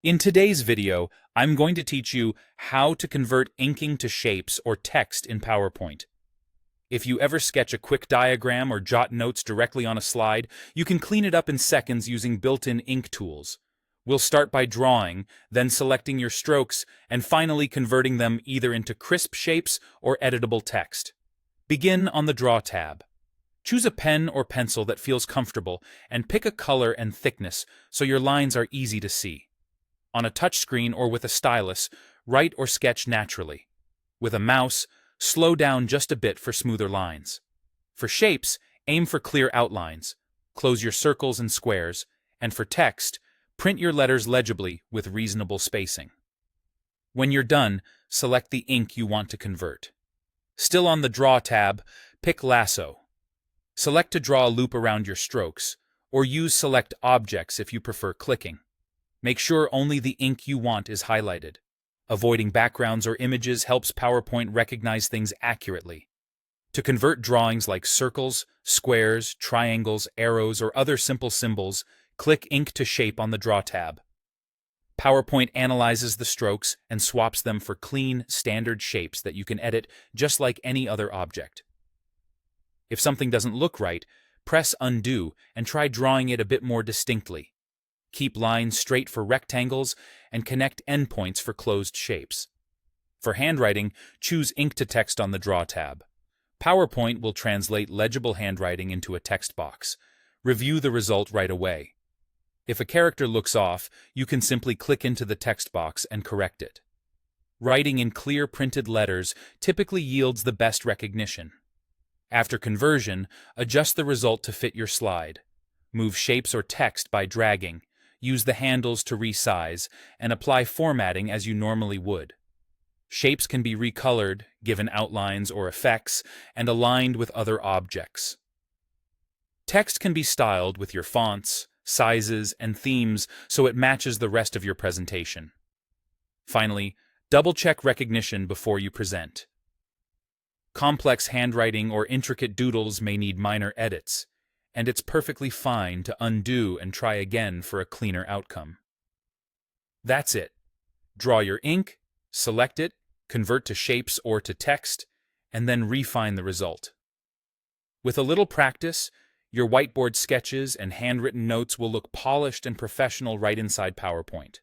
In today's video, I'm going to teach you how to convert inking to shapes or text in PowerPoint. If you ever sketch a quick diagram or jot notes directly on a slide, you can clean it up in seconds using built-in ink tools. We'll start by drawing, then selecting your strokes, and finally converting them either into crisp shapes or editable text. Begin on the Draw tab. Choose a pen or pencil that feels comfortable and pick a color and thickness so your lines are easy to see. On a touchscreen or with a stylus, write or sketch naturally. With a mouse, slow down just a bit for smoother lines. For shapes, aim for clear outlines. Close your circles and squares, and for text, print your letters legibly with reasonable spacing. When you're done, select the ink you want to convert. Still on the Draw tab, pick Lasso. Select to draw a loop around your strokes, or use Select Objects if you prefer clicking. Make sure only the ink you want is highlighted. Avoiding backgrounds or images helps PowerPoint recognize things accurately. To convert drawings like circles, squares, triangles, arrows, or other simple symbols, click Ink to Shape on the Draw tab. PowerPoint analyzes the strokes and swaps them for clean, standard shapes that you can edit just like any other object. If something doesn't look right, press Undo and try drawing it a bit more distinctly. Keep lines straight for rectangles and connect endpoints for closed shapes. For handwriting, choose Ink to Text on the Draw tab. PowerPoint will translate legible handwriting into a text box. Review the result right away. If a character looks off, you can simply click into the text box and correct it. Writing in clear printed letters typically yields the best recognition. After conversion, adjust the result to fit your slide. Move shapes or text by dragging. Use the handles to resize, and apply formatting as you normally would. Shapes can be recolored, given outlines or effects, and aligned with other objects. Text can be styled with your fonts, sizes, and themes so it matches the rest of your presentation. Finally, double-check recognition before you present. Complex handwriting or intricate doodles may need minor edits, and it's perfectly fine to undo and try again for a cleaner outcome. That's it. Draw your ink, select it, convert to shapes or to text, and then refine the result. With a little practice, your whiteboard sketches and handwritten notes will look polished and professional right inside PowerPoint.